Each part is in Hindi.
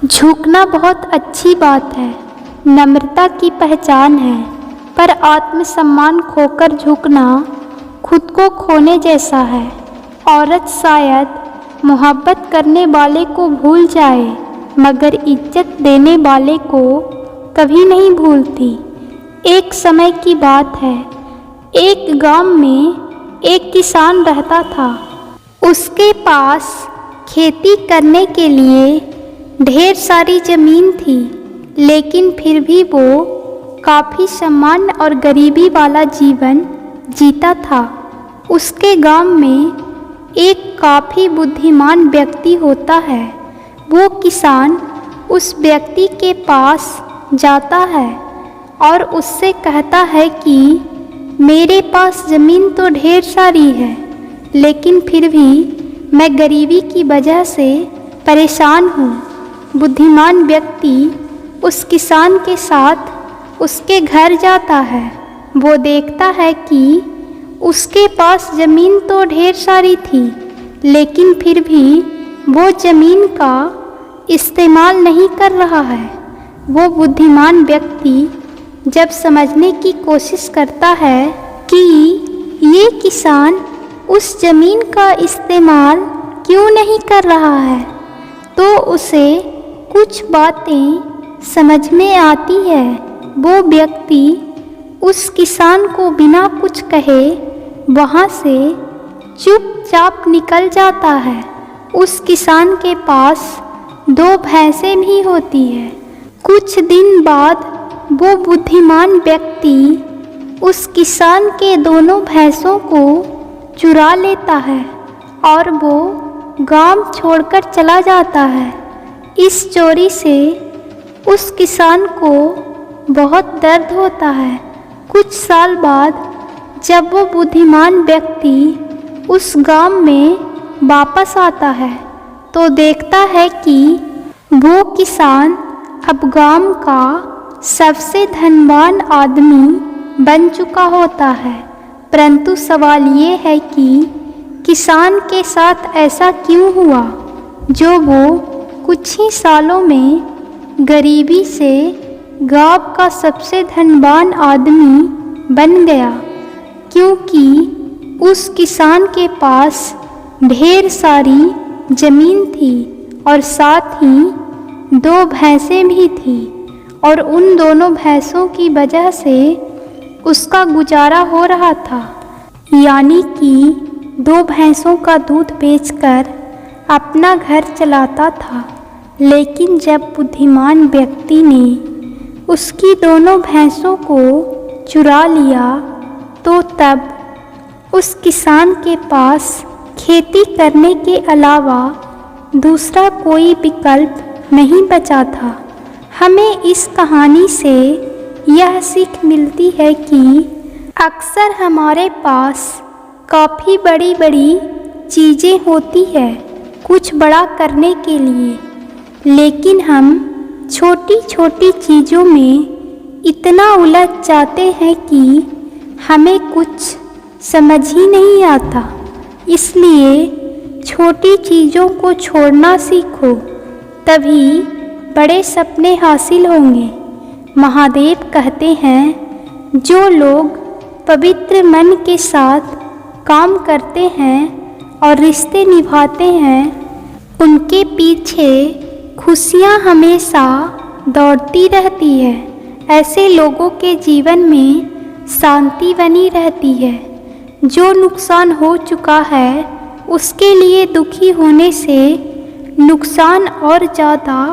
झुकना बहुत अच्छी बात है, नम्रता की पहचान है, पर आत्मसम्मान खोकर झुकना खुद को खोने जैसा है। औरत शायद मोहब्बत करने वाले को भूल जाए, मगर इज्जत देने वाले को कभी नहीं भूलती। एक समय की बात है, एक गांव में एक किसान रहता था। उसके पास खेती करने के लिए ढेर सारी ज़मीन थी, लेकिन फिर भी वो काफ़ी सामान्य और गरीबी वाला जीवन जीता था। उसके गांव में एक काफ़ी बुद्धिमान व्यक्ति होता है। वो किसान उस व्यक्ति के पास जाता है और उससे कहता है कि मेरे पास ज़मीन तो ढेर सारी है, लेकिन फिर भी मैं गरीबी की वजह से परेशान हूँ। बुद्धिमान व्यक्ति उस किसान के साथ उसके घर जाता है। वो देखता है कि उसके पास ज़मीन तो ढेर सारी थी, लेकिन फिर भी वो ज़मीन का इस्तेमाल नहीं कर रहा है। वो बुद्धिमान व्यक्ति जब समझने की कोशिश करता है कि ये किसान उस ज़मीन का इस्तेमाल क्यों नहीं कर रहा है, तो उसे कुछ बातें समझ में आती है। वो व्यक्ति उस किसान को बिना कुछ कहे वहाँ से चुपचाप निकल जाता है। उस किसान के पास 2 भैंसें भी होती है। कुछ दिन बाद वो बुद्धिमान व्यक्ति उस किसान के दोनों भैंसों को चुरा लेता है और वो गांव छोड़कर चला जाता है। इस चोरी से उस किसान को बहुत दर्द होता है। कुछ साल बाद जब वो बुद्धिमान व्यक्ति उस गांव में वापस आता है, तो देखता है कि वो किसान अब गांव का सबसे धनवान आदमी बन चुका होता है। परंतु सवाल ये है कि किसान के साथ ऐसा क्यों हुआ, जो वो कुछ ही सालों में गरीबी से गांव का सबसे धनवान आदमी बन गया। क्योंकि उस किसान के पास ढेर सारी ज़मीन थी और साथ ही 2 भैंसें भी थी, और उन दोनों भैंसों की वजह से उसका गुजारा हो रहा था। यानी कि 2 भैंसों का दूध बेचकर अपना घर चलाता था। लेकिन जब बुद्धिमान व्यक्ति ने उसकी दोनों भैंसों को चुरा लिया, तो तब उस किसान के पास खेती करने के अलावा दूसरा कोई विकल्प नहीं बचा था। हमें इस कहानी से यह सीख मिलती है कि अक्सर हमारे पास काफ़ी बड़ी बड़ी चीज़ें होती है कुछ बड़ा करने के लिए, लेकिन हम छोटी छोटी चीज़ों में इतना उलझ जाते हैं कि हमें कुछ समझ ही नहीं आता। इसलिए छोटी चीज़ों को छोड़ना सीखो, तभी बड़े सपने हासिल होंगे। महादेव कहते हैं, जो लोग पवित्र मन के साथ काम करते हैं और रिश्ते निभाते हैं, उनके पीछे खुशियाँ हमेशा दौड़ती रहती है। ऐसे लोगों के जीवन में शांति बनी रहती है। जो नुकसान हो चुका है, उसके लिए दुखी होने से नुकसान और ज़्यादा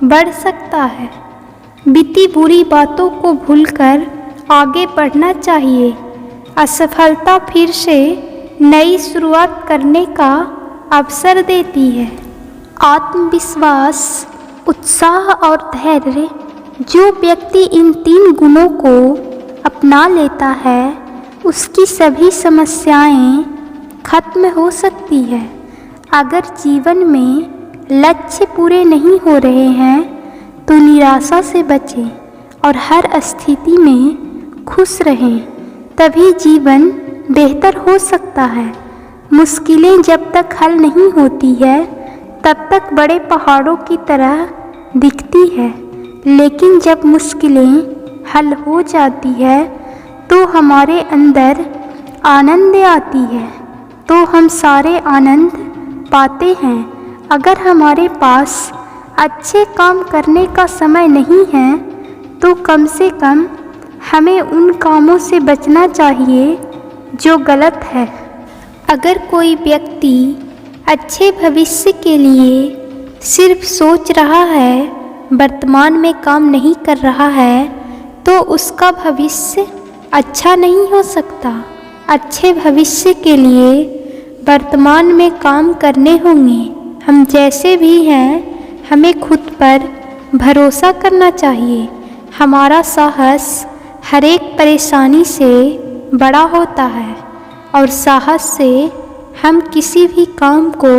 बढ़ सकता है। बीती बुरी बातों को भूलकर आगे बढ़ना चाहिए। असफलता फिर से नई शुरुआत करने का अवसर देती है। आत्मविश्वास, उत्साह और धैर्य, जो व्यक्ति इन 3 गुणों को अपना लेता है, उसकी सभी समस्याएं खत्म हो सकती है। अगर जीवन में लक्ष्य पूरे नहीं हो रहे हैं, तो निराशा से बचें और हर स्थिति में खुश रहें, तभी जीवन बेहतर हो सकता है। मुश्किलें जब तक हल नहीं होती है, तब तक बड़े पहाड़ों की तरह दिखती है, लेकिन जब मुश्किलें हल हो जाती है तो हमारे अंदर आनंद आती है, तो हम सारे आनंद पाते हैं। अगर हमारे पास अच्छे काम करने का समय नहीं है तो कम से कम हमें उन कामों से बचना चाहिए जो गलत है। अगर कोई व्यक्ति अच्छे भविष्य के लिए सिर्फ सोच रहा है, वर्तमान में काम नहीं कर रहा है, तो उसका भविष्य अच्छा नहीं हो सकता। अच्छे भविष्य के लिए वर्तमान में काम करने होंगे। हम जैसे भी हैं, हमें खुद पर भरोसा करना चाहिए। हमारा साहस हर एक परेशानी से बड़ा होता है और साहस से हम किसी भी काम को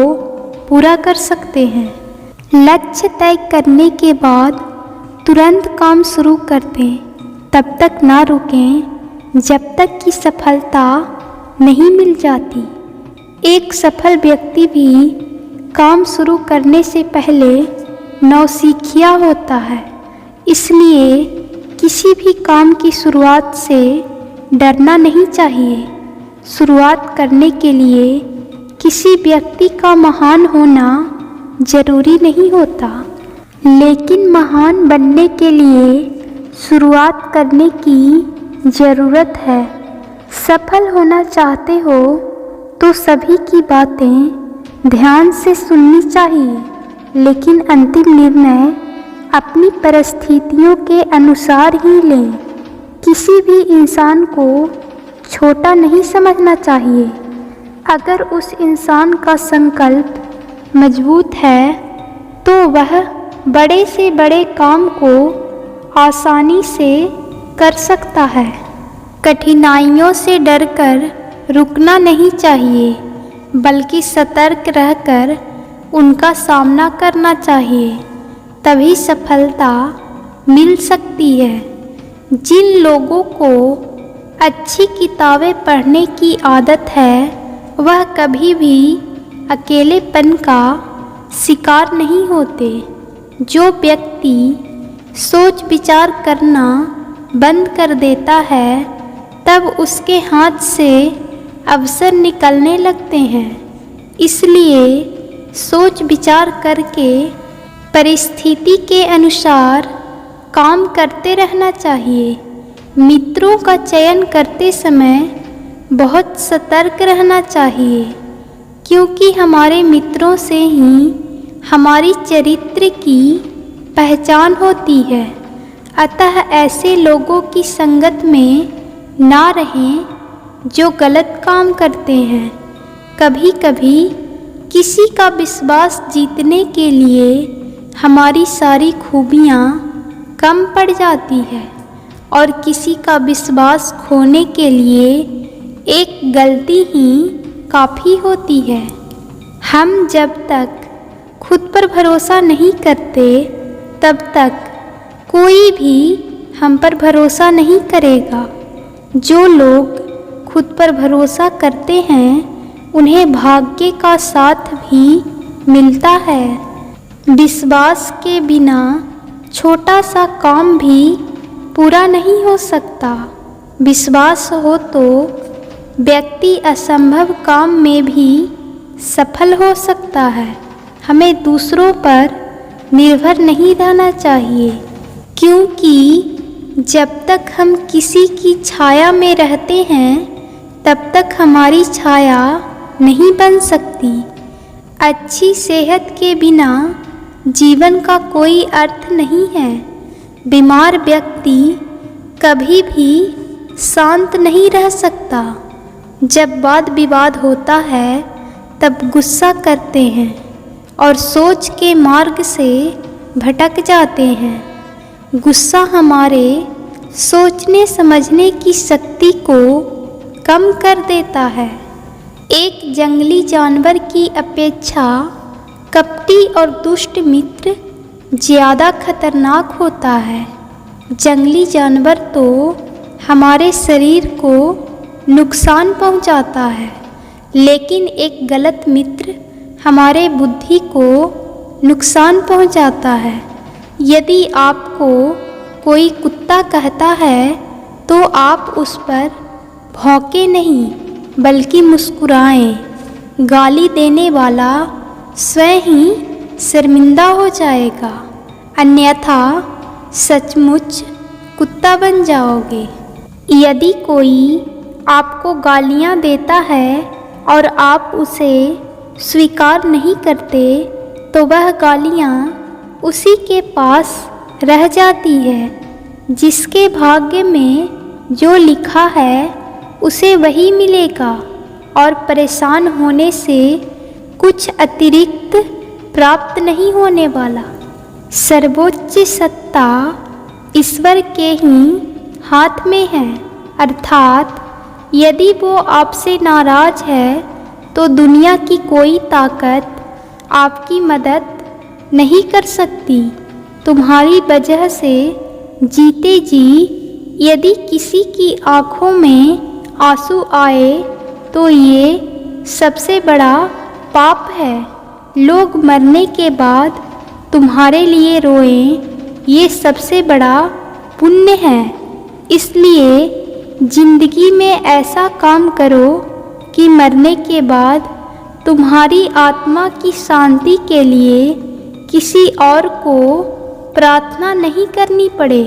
पूरा कर सकते हैं। लक्ष्य तय करने के बाद तुरंत काम शुरू कर दें, तब तक ना रुकें जब तक कि सफलता नहीं मिल जाती। एक सफल व्यक्ति भी काम शुरू करने से पहले नौसिखिया होता है, इसलिए किसी भी काम की शुरुआत से डरना नहीं चाहिए। शुरुआत करने के लिए किसी व्यक्ति का महान होना जरूरी नहीं होता, लेकिन महान बनने के लिए शुरुआत करने की ज़रूरत है। सफल होना चाहते हो तो सभी की बातें ध्यान से सुननी चाहिए, लेकिन अंतिम निर्णय अपनी परिस्थितियों के अनुसार ही लें। किसी भी इंसान को छोटा नहीं समझना चाहिए। अगर उस इंसान का संकल्प मजबूत है तो वह बड़े से बड़े काम को आसानी से कर सकता है। कठिनाइयों से डरकर रुकना नहीं चाहिए, बल्कि सतर्क रहकर उनका सामना करना चाहिए, तभी सफलता मिल सकती है। जिन लोगों को अच्छी किताबें पढ़ने की आदत है वह कभी भी अकेलेपन का शिकार नहीं होते। जो व्यक्ति सोच विचार करना बंद कर देता है तब उसके हाथ से अवसर निकलने लगते हैं। इसलिए सोच विचार करके परिस्थिति के अनुसार काम करते रहना चाहिए। मित्रों का चयन करते समय बहुत सतर्क रहना चाहिए, क्योंकि हमारे मित्रों से ही हमारी चरित्र की पहचान होती है। अतः ऐसे लोगों की संगत में ना रहें जो गलत काम करते हैं। कभी कभी किसी का विश्वास जीतने के लिए हमारी सारी खूबियाँ कम पड़ जाती है और किसी का विश्वास खोने के लिए एक गलती ही काफ़ी होती है। हम जब तक खुद पर भरोसा नहीं करते तब तक कोई भी हम पर भरोसा नहीं करेगा। जो लोग खुद पर भरोसा करते हैं उन्हें भाग्य का साथ भी मिलता है। विश्वास के बिना छोटा सा काम भी पूरा नहीं हो सकता। विश्वास हो तो व्यक्ति असंभव काम में भी सफल हो सकता है। हमें दूसरों पर निर्भर नहीं रहना चाहिए, क्योंकि जब तक हम किसी की छाया में रहते हैं तब तक हमारी छाया नहीं बन सकती। अच्छी सेहत के बिना जीवन का कोई अर्थ नहीं है। बीमार व्यक्ति कभी भी शांत नहीं रह सकता। जब वाद विवाद होता है तब गुस्सा करते हैं और सोच के मार्ग से भटक जाते हैं। गुस्सा हमारे सोचने समझने की शक्ति को कम कर देता है। एक जंगली जानवर की अपेक्षा कपटी और दुष्ट मित्र ज़्यादा खतरनाक होता है। जंगली जानवर तो हमारे शरीर को नुकसान पहुंचाता है, लेकिन एक गलत मित्र हमारे बुद्धि को नुकसान पहुंचाता है। यदि आपको कोई कुत्ता कहता है तो आप उस पर भौंके नहीं बल्कि मुस्कुराएं। गाली देने वाला स्वयं ही शर्मिंदा हो जाएगा, अन्यथा सचमुच कुत्ता बन जाओगे। यदि कोई आपको गालियाँ देता है और आप उसे स्वीकार नहीं करते तो वह गालियाँ उसी के पास रह जाती है। जिसके भाग्य में जो लिखा है उसे वही मिलेगा और परेशान होने से कुछ अतिरिक्त प्राप्त नहीं होने वाला। सर्वोच्च सत्ता ईश्वर के ही हाथ में है, अर्थात यदि वो आपसे नाराज है तो दुनिया की कोई ताकत आपकी मदद नहीं कर सकती। तुम्हारी वजह से जीते जी यदि किसी की आँखों में आंसू आए तो ये सबसे बड़ा पाप है। लोग मरने के बाद तुम्हारे लिए रोएं, ये सबसे बड़ा पुण्य है। इसलिए जिंदगी में ऐसा काम करो कि मरने के बाद तुम्हारी आत्मा की शांति के लिए किसी और को प्रार्थना नहीं करनी पड़े।